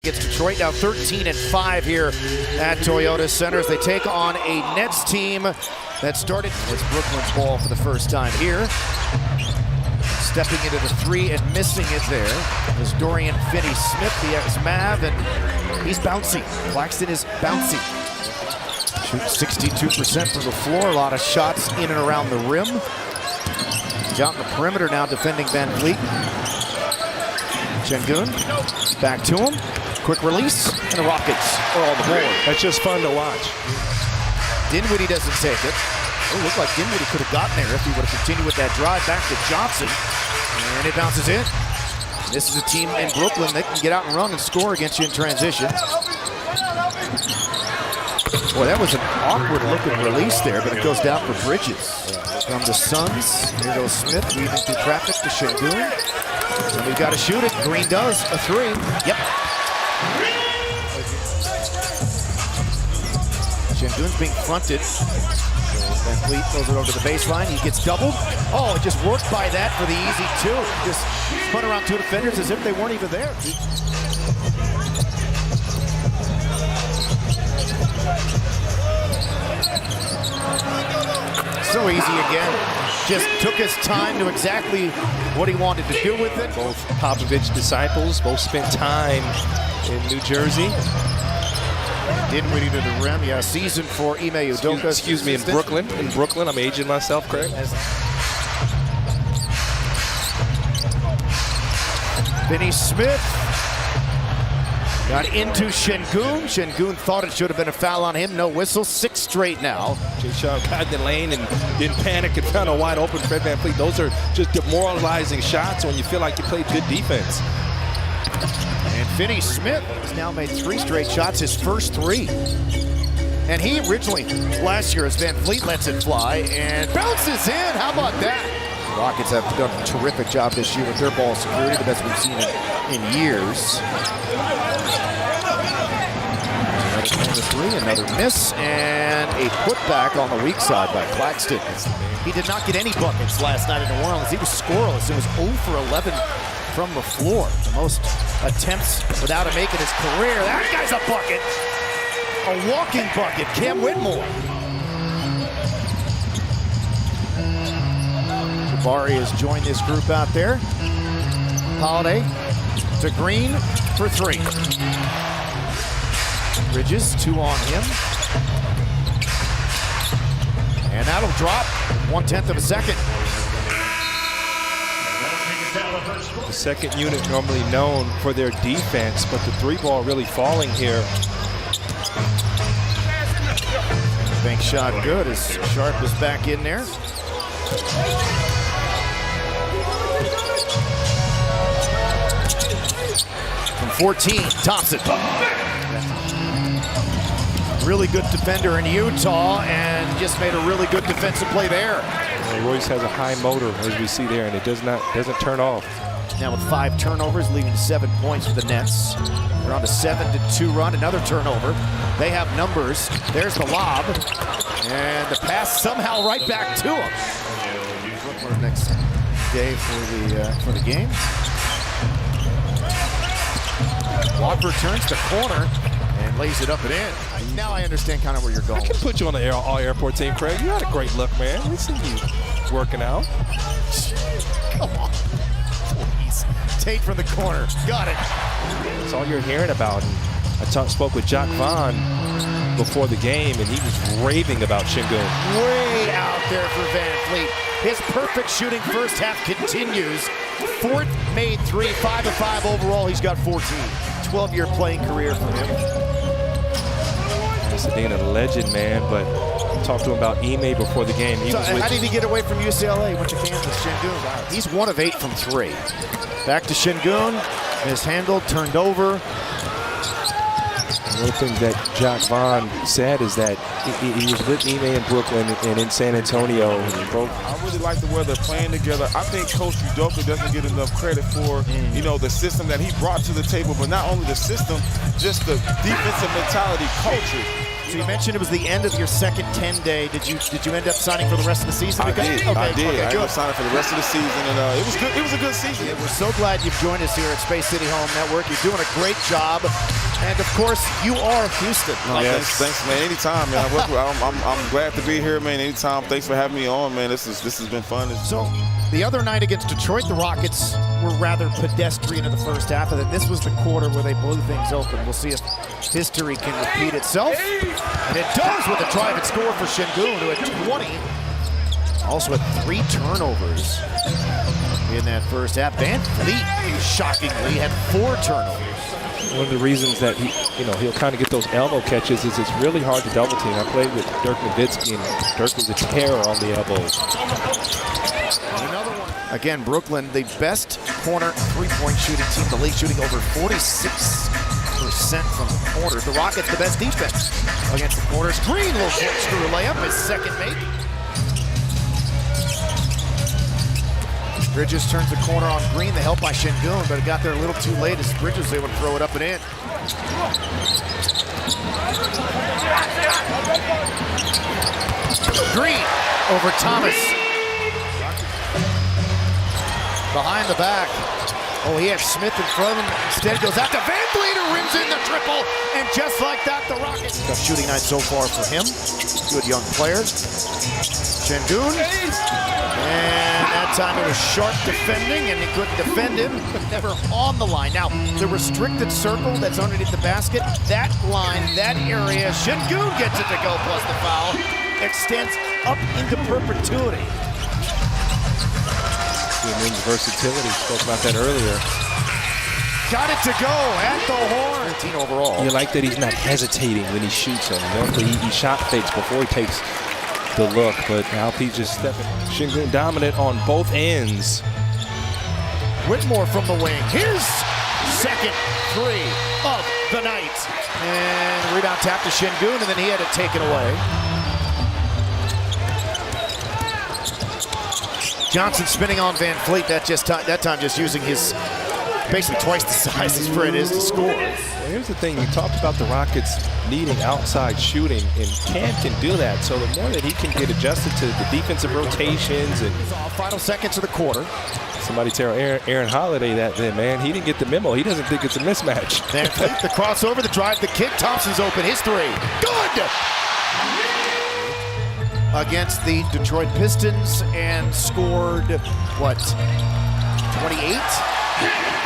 Against Detroit, now 13-5 here at Toyota Center as they take on a Nets team that started. It's Brooklyn's ball for the first time here. Stepping into the three and missing it there is Dorian Finney-Smith, the ex-Mav, and he's bouncy. Claxton is bouncy. Shoots 62% from the floor, a lot of shots in and around the rim. He's out in the perimeter now defending Van Vliet. Sengun, back to him. Quick release, and the Rockets are on the board. That's just fun to watch. Dinwiddie doesn't take it. It looked like Dinwiddie could have gotten there if he would have continued with that drive back to Johnson. And it bounces in. This is a team in Brooklyn that can get out and run and score against you in transition. Boy, that was an awkward looking release there, but it goes down for Bridges. From the Suns, here goes Smith, weaving through traffic to Sengun. And we've got to shoot it. Green does a three. Yep. Sengun's being fronted. Van Vliet throws it over to the baseline. He gets doubled. Oh, it just worked by that for the easy two. Just spun around two defenders as if they weren't even there. So easy again. Just took his time to exactly what he wanted to do with it. Both Popovich disciples, both spent time in New Jersey. Dinwiddie to the rim. Yeah, season for Ime Udoka. Excuse me, in Brooklyn. In Brooklyn, I'm aging myself, Craig. Finney-Smith got into Sengun. Sengun thought it should have been a foul on him. No whistle. 6 straight now. Jay-Sean got in the lane and didn't panic and found a wide open Fred VanVleet. Those are just demoralizing shots when you feel like you played good defense. And Finney-Smith has now made 3 straight shots, his first 3. And he originally, last year, as Van Vliet lets it fly and bounces in. How about that? The Rockets have done a terrific job this year with their ball security, the best we've seen in years. Another miss, and a putback on the weak side by Claxton. He did not get any buckets last night in New Orleans. He was scoreless. It was 0 for 11 from the floor. The most attempts without him making his career. That guy's a bucket. A walking bucket. Cam Whitmore. Jabari has joined this group out there. Holiday to Green for 3. Bridges, 2 on him. And that'll drop 1/10 of a second. The second unit normally known for their defense, but the 3-ball really falling here. Bank shot good as Sharp is back in there. From 14, Thompson. Really good defender in Utah and just made a really good defensive play there. Royce has a high motor, as we see there, and it doesn't turn off. Now with 5 turnovers, leading to 7 points for the Nets. They're on a 7-2 run, another turnover. They have numbers. There's the lob, and the pass somehow right back to him. Next day for the game. Watford turns the corner and lays it up and in. Now I understand kind of where you're going. I can put you on the all-airport team, Craig. You had a great look, man. We see you working out. Come on. Please. Tate from the corner. Got it. That's all you're hearing about. And I spoke with Jacques Vaughn before the game, and he was raving about Sengun. Way out there for Van Vliet. His perfect shooting first half continues. Fort made 3, 5 of 5 overall. He's got 14. 12-year playing career for him. Pasadena legend, man, but I talked to him about Ime before the game. How did he get away from UCLA? Went to Kansas. Sengun. He's 1 of 8 from 3. Back to Sengun. Mishandled, turned over. One of the things that Jacques Vaughn said is that he was with Ime in Brooklyn and in San Antonio. I really like the way they're playing together. I think Coach Udoka doesn't get enough credit for, the system that he brought to the table, but not only the system, just the defensive mentality culture. So you mentioned it was the end of your second 10-day. Did you end up signing for the rest of the season? I did. Okay, I did. Okay, I ended good. up signing for the rest of the season, and it was good. It was a good season. Yeah, we're so glad you've joined us here at Space City Home Network. You're doing a great job. And, of course, you are Houston. Thanks, man. Anytime, man. I'm glad to be here, man. Anytime. Thanks for having me on, man. This has been fun. So the other night against Detroit, the Rockets were rather pedestrian in the first half, and then this was the quarter where they blew things open. We'll see if history can repeat itself. And it does with a drive and score for Sengun, who had 20. Also had 3 turnovers in that first half. Van Fleet, shockingly, had 4 turnovers. One of the reasons that he'll kind of get those elbow catches is it's really hard to double team. I played with Dirk Nowitzki, and Dirk was a terror on the elbows. Another one. Again, Brooklyn, the best corner three-point shooting team in the league, shooting over 46% from the corners. The Rockets, the best defense against the corners. Green, little corkscrew layup, his second make. Bridges turns the corner on Green. The help by Sengun, but it got there a little too late as Bridges was able to throw it up and in. Green over Thomas. Behind the back. Oh, he had Smith in front of him. Instead, it goes out to Van Vliet, who rims in the triple. And just like that, the Rockets. Tough shooting night so far for him. Good young player. Sengun. And that time it was sharp defending, and he couldn't defend him, but never on the line. Now, the restricted circle that's underneath the basket, that line, that area, Sengun gets it to go, plus the foul. Extends up into perpetuity. Sengun's versatility, spoke about that earlier. Got it to go at the horn. 13 overall. You like that he's not hesitating when he shoots him. Normally he shot fakes before he takes the look, but now he's just stepping. Sengun dominant on both ends. Whitmore from the wing. His second 3 of the night. And the rebound tap to Sengun, and then he had it taken away. Johnson spinning on Van Fleet. That time just using his basically twice the size as Fred is to score. Well, here's the thing. We talked about the Rockets needing outside shooting, and Cam can do that. So the more that he can get adjusted to the defensive rotations and Final seconds of the quarter. somebody tell Aaron Holiday that then, man, he didn't get the memo. He doesn't think it's a mismatch. Van Fleet, the crossover, the drive, the kick. Thompson's open. His 3. Good! Against the Detroit Pistons and scored, what, 28?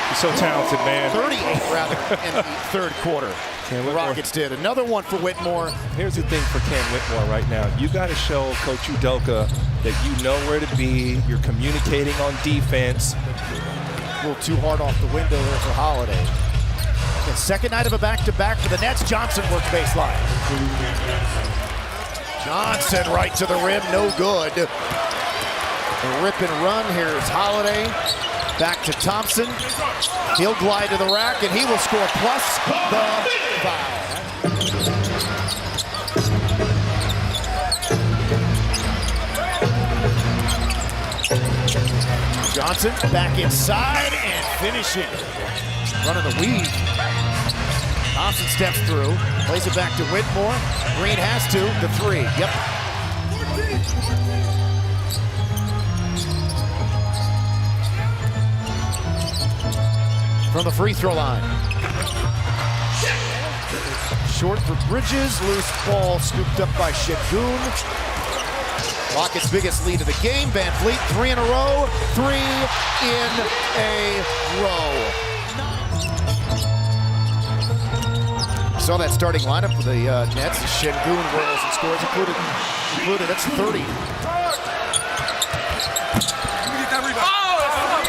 He's so talented, man. 38, rather, in the third quarter. The Rockets did. Another one for Whitmore. Here's the thing for Cam Whitmore right now. You got to show Coach Udoka that you know where to be. You're communicating on defense. A little too hard off the window there for Holiday. The second night of a back-to-back for the Nets. Johnson works baseline. Johnson right to the rim, no good. A rip and run. Here's Holiday. Back to Thompson. He'll glide to the rack, and he will score plus the foul. Johnson back inside and finishing. Running the weave. Thompson steps through, plays it back to Whitmore. Green has to, the 3, yep. From the free throw line. Short for Bridges, loose ball scooped up by Sengun. Rockets' biggest lead of the game. Van Fleet, 3 in a row, 3 in a row. Saw that starting lineup for the Nets. Sengun rolls and scores, included. That's 30.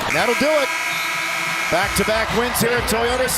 And that'll do it. Back-to-back wins here at Toyota.